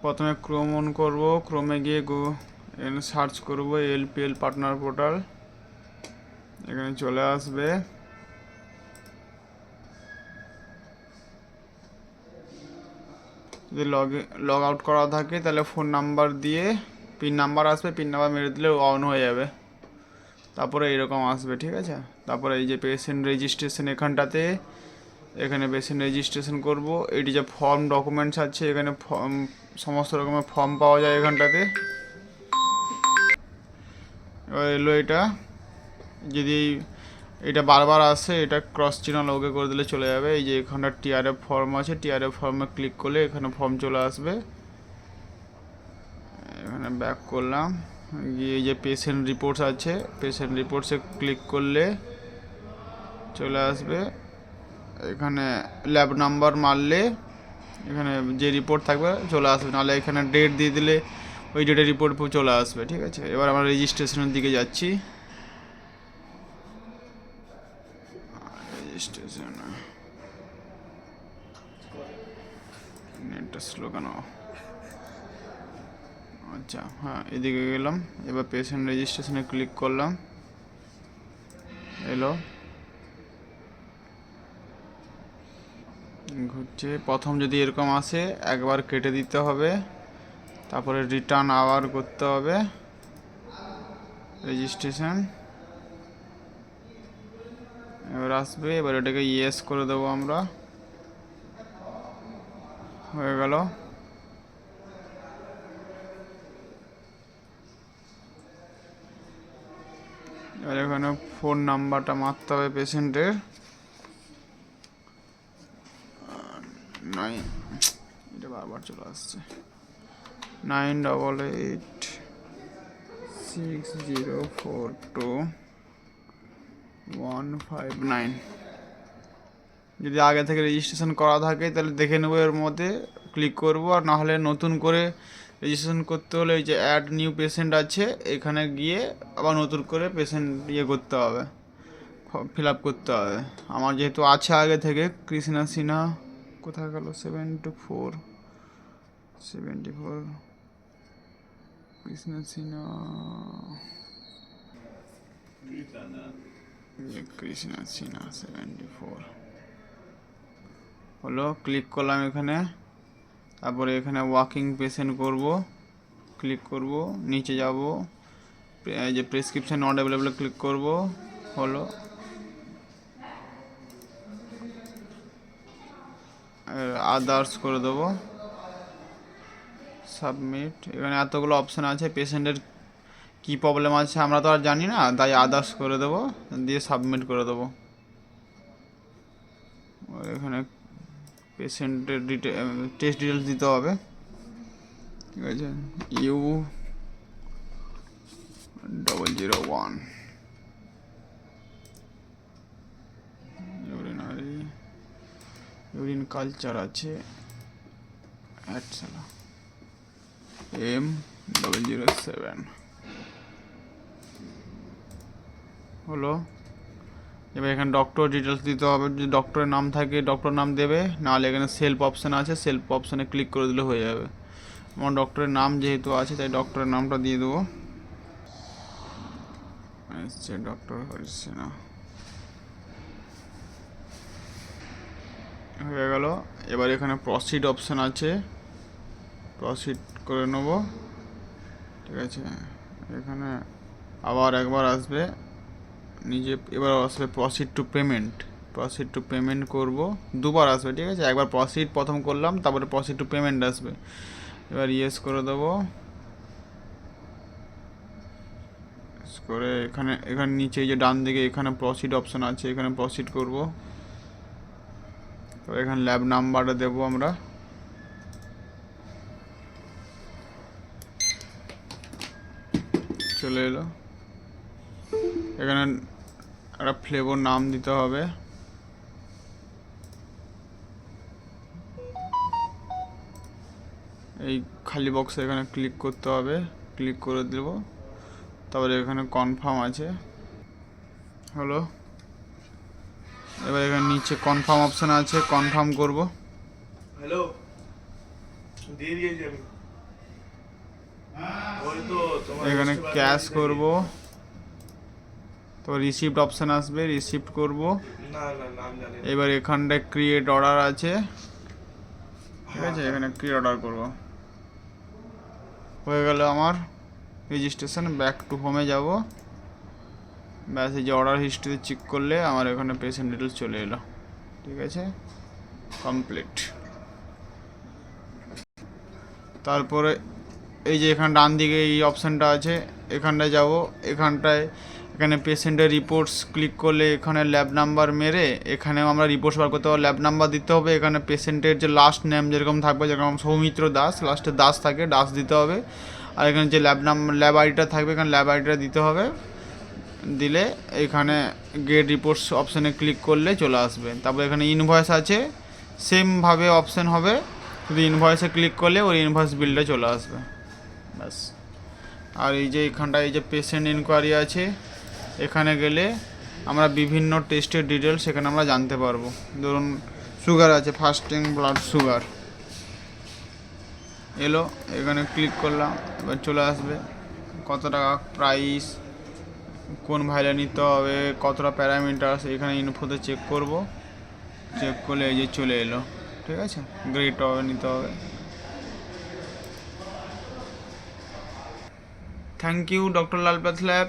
প্রথমে Chrome on করবো, ক্রোমে গিয়ে এখানে সার্চ করবো এলপিএল পার্টনার পোর্টাল, এখানে চলে আসবে। যদি লগ আউট করা থাকে তাহলে ফোন নাম্বার দিয়ে পিন নাম্বার আসবে, পিন নাম্বার মেরে দিলে অন হয়ে যাবে। তারপরে এইরকম আসবে, ঠিক আছে। তারপরে এই যে পেশেন্ট রেজিস্ট্রেশন এখানটাতে, এখানে পেশেন্ট রেজিস্ট্রেশন করব। এটি যে ফর্ম ডকুমেন্টস আছে, এখানে ফর্ম সমস্ত রকমের ফর্ম পাওয়া যায় এখানটাতে। এবার এলো এটা, যদি এটা বারবার আসে এটা ক্রস চিহ্ন ওকে করে দিলে চলে যাবে। এই যে এখানটা টিআরএফ ফর্ম আছে, টিআরএফ ফর্মে ক্লিক করলে এখানে ফর্ম চলে আসবে। এখানে ব্যাক করলাম, গিয়ে এই যে পেশেন্ট রিপোর্টস আছে, পেশেন্ট রিপোর্টসে ক্লিক করলে চলে আসবে। এখানে ল্যাব নাম্বার মারলে এখানে যে রিপোর্ট থাকবে চলে আসবে, নাহলে এখানে ডেট দিয়ে দিলে ওই ডেটের রিপোর্ট চলে আসবে, ঠিক আছে। এবার আমরা রেজিস্ট্রেশনের দিকে যাচ্ছি। রেজিস্ট্রেশন নেটটা স্লো কেন? আচ্ছা হ্যাঁ, এদিকে গেলাম। এবার পেশেন্ট রেজিস্ট্রেশনে ক্লিক করলাম, এলো ঘুরছে। প্রথম যদি এরকম আসে একবার কেটে দিতে হবে, তারপরে রিটার্ন আবার করতে হবে রেজিস্ট্রেশন। এবার আসবে, এবার এটাকে ইয়েস করে দেবো আমরা, হয়ে গেল। এবার এখানে ফোন নাম্বারটা মারতে হবে পেশেন্টের, 9, এটা বারবার চলে আসছে, 9886042159। যদি আগে থেকে রেজিস্ট্রেশন করা থাকে তাহলে দেখে নেবো, এর মধ্যে ক্লিক করবো। আর না হলে নতুন করে রেজিস্ট্রেশন করতে হলে এই যে অ্যাড নিউ পেশেন্ট আছে, এখানে গিয়ে আবার নতুন করে পেশেন্ট করতে হবে, ফিল আপ করতে হবে। আমার যেহেতু আছে আগে থেকে, কৃষ্ণা সিনহা কোথায় গেল, 74 কৃষ্ণা সিনহা, কৃষ্ণা সিনহা 74 হলো। ক্লিক করলাম এখানে, তারপরে এখানে ওয়াকিং পেশেন্ট করব, ক্লিক করব, নিচে যাব, এই যে প্রেসক্রিপশন নট অ্যাভেলেবল ক্লিক করব, হলো। আদার্স করে দেবো, সাবমিট। এখানে এতগুলো অপশান আছে, পেশেন্টের কী প্রবলেম আছে আমরা তো আর জানি না, তাই আদার্স করে দেবো, দিয়ে সাবমিট করে দেবো। এখানে পেশেন্টের টেস্ট ডিটেলস দিতে হবে, ঠিক আছে। U001 ইউরিন কালচার আছে, M007 হলো। এবার এখানে ডক্টর ডিটেলস দিতে হবে, যদি ডক্টরের নাম থাকে ডক্টর নাম দেবে, নাহলে এখানে সেলফ অপশান আছে, সেলফ অপশানে ক্লিক করে দিলে হয়ে যাবে। আমার ডক্টরের নাম যেহেতু আছে তাই ডক্টরের নামটা দিয়ে দেবো, ডক্টর হচ্ছে না, হয়ে গেল। এবার এখানে প্রসিড অপশান আছে, প্রসিড করে নেব, ঠিক আছে। এখানে আবার একবার আসবে নিজে, এবার আসবে proceed to payment, proceed to payment করব, দুবার আসবে, ঠিক আছে। একবার প্রসিড প্রথম করলাম, তারপরে প্রসিড টু পেমেন্ট আসবে। এবার ইয়েস করে দেবো, করে এখানে নিচে যে ডান দিকে এখানে প্রসিড অপশান আছে, এখানে প্রসিড করব। তো এখানে ল্যাব নাম্বারটা দেবো আমরা, চলে এলো। এখানে একটা ফ্লেভার নাম দিতে হবে, এই খালি বক্সে এখানে ক্লিক করতে হবে, ক্লিক করে দেব, তারপরে এখানে কনফার্ম আছে, হলো। এবার এখানে নিচে কনফার্ম অপশান আছে, কনফার্ম করব। হ্যালো, দিয়ে দিয়েছি আমি। ওই তো তোমার এখানে history bar ক্যাশ থেকে- করব, তো রিসিপ্ট অপশান আসবে, রিসিপ্ট করব। না না নাম জানি না। এবার এখানটায় ক্রিয়েট অর্ডার আছে, ঠিক আছে, হ্যাঁ, এখানে ক্রিয়েট অর্ডার করব। হয়ে গেল আমার রেজিস্ট্রেশন। ব্যাক টু হোমে যাব, ব্যাস এই যে অর্ডার হিস্ট্রি চেক করলে আমার এখানে পেশেন্ট ডিটেলস চলে এলো, ঠিক আছে, কমপ্লিট। তারপরে এই যে এখানে ডান দিকে এই অপশানটা আছে, এখানটায় যাব, এখানে পেশেন্টের রিপোর্টস ক্লিক করলে এখানে ল্যাব নাম্বার মেরে এখানেও আমরা রিপোর্টস বার করতে হবে, ল্যাব নাম্বার দিতে হবে। এখানে পেশেন্টের যে লাস্ট নেম যেরকম থাকবে, যেরকম সৌমিত্র দাস, লাস্টে দাস থাকে, দাস দিতে হবে। আর এখানে যে ল্যাব আইডিটা থাকবে, এখানে ল্যাব আইডিটা দিতে হবে। দিলে এখানে গেট রিপোর্টস অপশানে ক্লিক করলে চলে আসবে। তারপর এখানে ইনভয়েস আছে, সেমভাবে অপশান হবে, শুধু ইনভয়েসে ক্লিক করলে ওই ইনভয়েস বিলটা চলে আসবে, ব্যাস। আর এই যে এখানটায় এই যে পেশেন্ট ইনকোয়ারি আছে, এখানে গেলে আমরা বিভিন্ন টেস্টের ডিটেলস এখানে আমরা জানতে পারবো। ধরুন সুগার আছে, ফাস্টিং ব্লাড সুগার এলো, এখানে ক্লিক করলাম, এবার চলে আসবে কত টাকা প্রাইস, কোন ভাইলে নিতে হবে, কতটা প্যারামিটার, এখানে ইনফোতে চেক করব। চেক করলে এই যে চলে এলো, ঠিক আছে, গ্রেড হবে নিতে হবে। Thank you doctor Lal path lab.